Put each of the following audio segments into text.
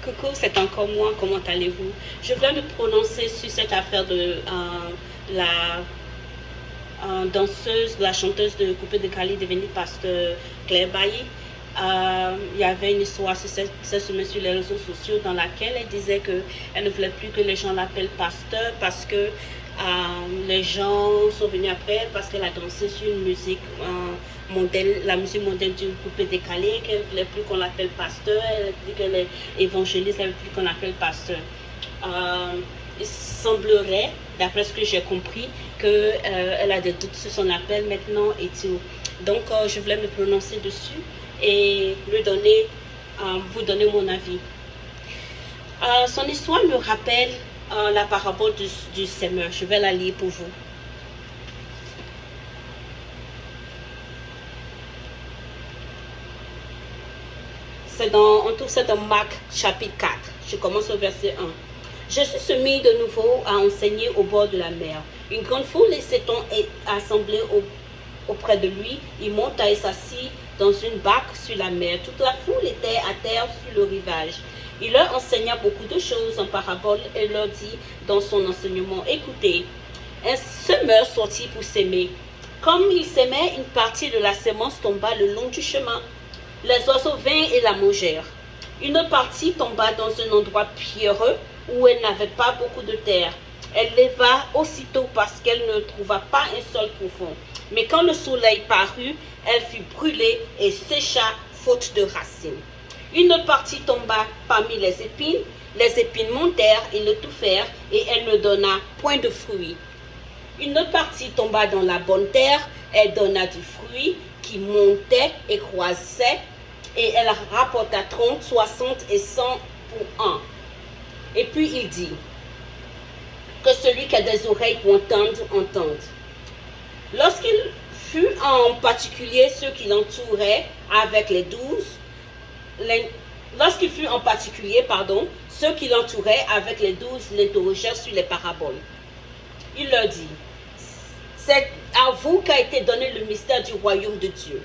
Coucou, c'est encore moi, comment allez-vous? Je voulais me prononcer sur cette affaire de la danseuse, la chanteuse de Coupé de Cali devenue pasteur Claire Bailly. Il y avait une histoire cette semaine sur les réseaux sociaux dans laquelle elle disait qu'elle ne voulait plus que les gens l'appellent pasteur parce que les gens sont venus après elle parce qu'elle a dansé sur une musique modèle, la musique modèle du coupé décalé, qu'elle ne voulait plus qu'on l'appelle pasteur. Elle dit qu'elle est évangéliste, elle ne veut plus qu'on l'appelle pasteur. Il semblerait, d'après ce que j'ai compris, qu'elle a des doutes sur son appel maintenant et tout. Donc, je voulais me prononcer dessus et vous donner mon avis. Son histoire me rappelle la parabole du semeur. Je vais la lire pour vous. On trouve ça dans Marc chapitre 4. Je commence au verset 1. Jésus se mit de nouveau à enseigner au bord de la mer. Une grande foule s'étant assemblée auprès de lui. Il monta et s'assit dans une barque sur la mer. Toute la foule était à terre sur le rivage. Il leur enseigna beaucoup de choses en parabole et leur dit dans son enseignement, écoutez, un semeur sortit pour s'aimer. Comme il s'aimait, une partie de la semence tomba le long du chemin. Les oiseaux vinrent et la mangèrent. Une autre partie tomba dans un endroit pierreux où elle n'avait pas beaucoup de terre. Elle leva aussitôt parce qu'elle ne trouva pas un sol profond. Mais quand le soleil parut, elle fut brûlée et sécha faute de racines. Une autre partie tomba parmi les épines. Les épines montèrent et l'étouffèrent et elle ne donna point de fruits. Une autre partie tomba dans la bonne terre. Elle donna du fruit qui montait et croissait et elle rapporta 30, 60 et 100 pour un. Et puis il dit que celui qui a des oreilles pour entendre, entende. Lorsqu'il fut en particulier ceux qui l'entouraient avec les 12, ceux qui l'entouraient avec les 12 l'interrogèrent sur les paraboles. Il leur dit, c'est à vous qu'a été donné le mystère du royaume de Dieu.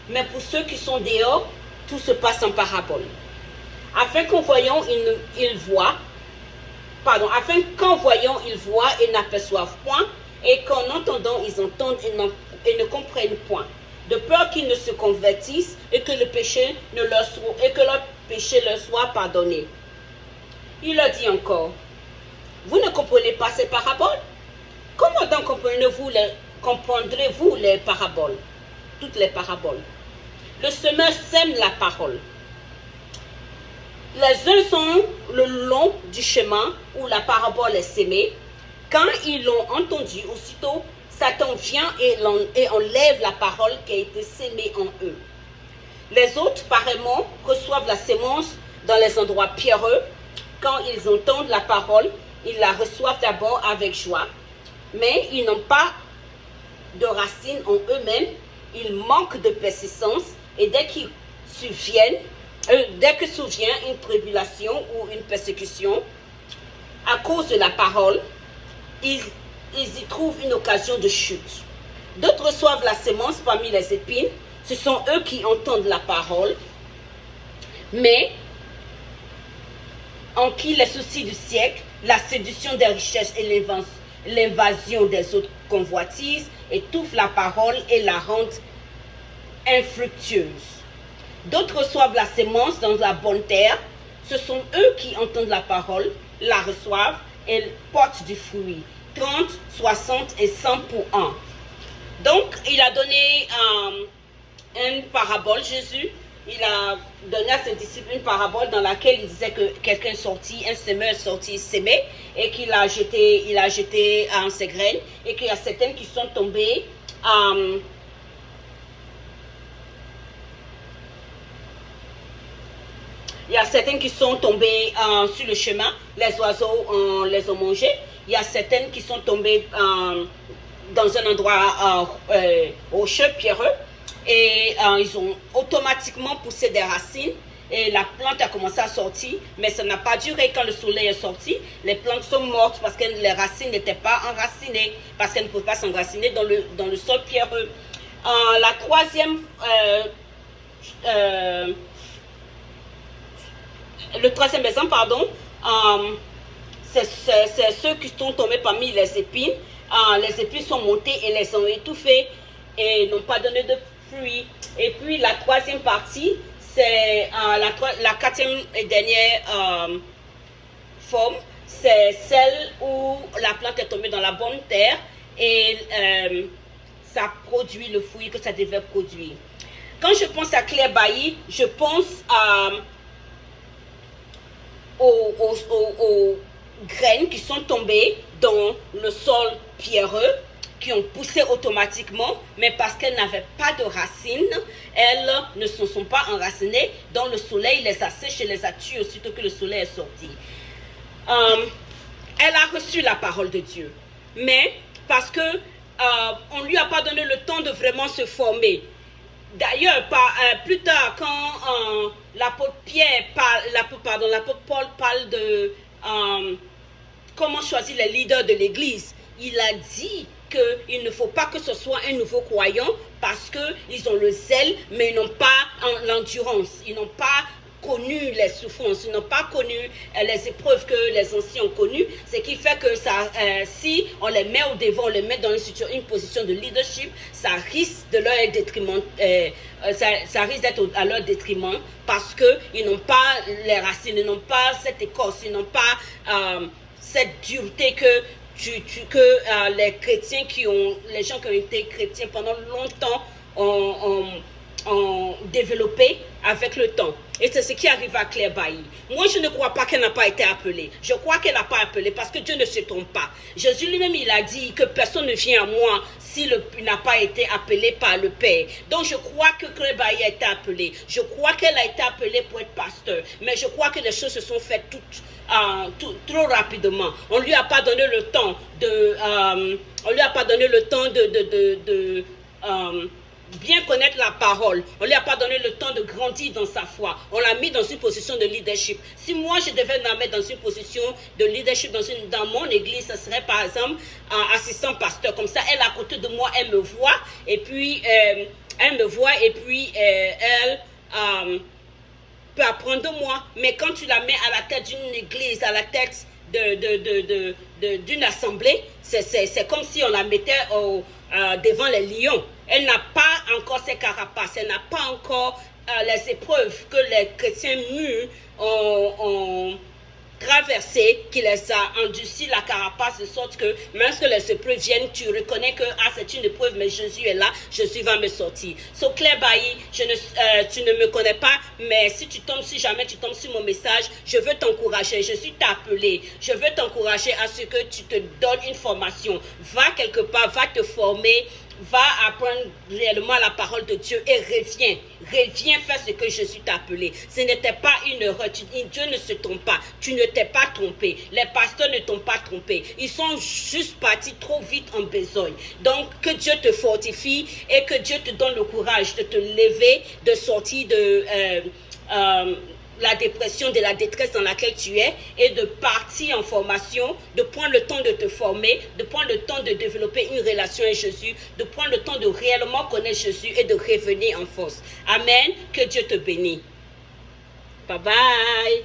Mais pour ceux qui sont dehors, tout se passe en parabole. Afin qu'en voyant, ils voient et n'aperçoivent point, et qu'en entendant, ils entendent et ne comprennent point, de peur qu'ils ne se convertissent et que leur péché leur soit pardonné. Il leur dit encore, vous ne comprenez pas ces paraboles? Comment donc comprendrez-vous les paraboles, toutes les paraboles? Le semeur sème la parole. Les uns sont le long du chemin où la parabole est sémée. Quand ils l'ont entendu, aussitôt Satan vient et enlève la parole qui a été sémée en eux. Les autres, pareillement, reçoivent la sémence dans les endroits pierreux. Quand ils entendent la parole, ils la reçoivent d'abord avec joie, mais ils n'ont pas de racines en eux-mêmes, ils manquent de persistance et dès que survient une tribulation ou une persécution à cause de la parole, ils y trouvent une occasion de chute. D'autres reçoivent la sémence parmi les épines, ce sont eux qui entendent la parole, mais en qui les soucis du siècle, la séduction des richesses et l'invasion des autres convoitises étouffent la parole et la rendent infructueuse. D'autres reçoivent la sémence dans la bonne terre. Ce sont eux qui entendent la parole, la reçoivent et portent du fruit. 30, 60 et 100 pour un. Donc, il a donné une parabole, Jésus. Il a donné à ses disciples une parabole dans laquelle il disait que quelqu'un sortit, un semeur sorti s'aimer et qu'il a jeté ses graines et qu'il y a certaines qui sont tombées sur le chemin, les oiseaux les ont mangées. Il y a certaines qui sont tombées dans un endroit rocheux, pierreux, et ils ont automatiquement poussé des racines et la plante a commencé à sortir, mais ça n'a pas duré. Quand le soleil est sorti, les plantes sont mortes parce que les racines n'étaient pas enracinées, parce qu'elles ne pouvaient pas s'enraciner dans le sol pierreux. La troisième Le troisième exemple, pardon, c'est ceux qui sont tombés parmi les épines. Les épines sont montées et les ont étouffés et n'ont pas donné de fruits. Et puis la troisième partie, c'est la quatrième et dernière forme, c'est celle où la plante est tombée dans la bonne terre et ça produit le fruit que ça devait produire. Quand je pense à Claire Bailly, je pense aux graines qui sont tombées dans le sol pierreux, qui ont poussé automatiquement, mais parce qu'elles n'avaient pas de racines, elles ne se sont pas enracinées, donc le soleil les a séchées et les a tuées aussitôt que le soleil est sorti. Elle a reçu la parole de Dieu, mais parce que on lui a pas donné le temps de vraiment se former. D'ailleurs, plus tard, quand l'apôtre Paul parle de comment choisir les leaders de l'Église, il a dit qu'il ne faut pas que ce soit un nouveau croyant parce qu'ils ont le zèle, mais ils n'ont pas l'endurance, ils n'ont pas connu les souffrances, ils n'ont pas connu les épreuves que les anciens ont connues, ce qui fait que si on les met au devant, on les met dans une position de leadership, ça risque de leur détriment, ça risque d'être à leur détriment parce qu'ils n'ont pas les racines, ils n'ont pas cette écorce, ils n'ont pas cette dureté que les chrétiens les gens qui ont été chrétiens pendant longtemps ont développé avec le temps. Et c'est ce qui arrive à Claire Bailly. Moi, je ne crois pas qu'elle n'a pas été appelée. Je crois qu'elle n'a pas appelé parce que Dieu ne se trompe pas. Jésus lui-même, il a dit que personne ne vient à moi s'il n'a pas été appelé par le Père. Donc, je crois que Claire Bailly a été appelée. Je crois qu'elle a été appelée pour être pasteur. Mais je crois que les choses se sont faites trop rapidement. On lui a pas donné le temps de bien connaître la parole. On ne lui a pas donné le temps de grandir dans sa foi. On l'a mis dans une position de leadership. Si moi, je devais la mettre dans une position de leadership dans mon église, ce serait par exemple assistant pasteur. Comme ça, elle à côté de moi, elle me voit et puis elle peut apprendre de moi. Mais quand tu la mets à la tête d'une église, à la tête d'une assemblée, c'est comme si on la mettait devant les lions. Elle n'a pas encore ses carapaces, elle n'a pas encore les épreuves que les chrétiens mûrs ont traversées, qui les a endurci la carapace de sorte que même lorsque les épreuves viennent, tu reconnais que c'est une épreuve, mais Jésus est là, Jésus va me sortir. So Claire Bailly, tu ne me connais pas, mais si jamais tu tombes sur mon message, je veux t'encourager, je suis t'appelé, je veux t'encourager à ce que tu te donnes une formation, va quelque part, va te former, va apprendre réellement la parole de Dieu et reviens faire ce que Jésus t'a appelé. Ce n'était pas une erreur, Dieu ne se trompe pas, tu ne t'es pas trompé, les pasteurs ne t'ont pas trompé, ils sont juste partis trop vite en besogne. Donc que Dieu te fortifie et que Dieu te donne le courage de te lever, de sortir de la dépression, de la détresse dans laquelle tu es et de partir en formation, de prendre le temps de te former, de prendre le temps de développer une relation avec Jésus, de prendre le temps de réellement connaître Jésus et de revenir en force. Amen. Que Dieu te bénisse. Bye bye.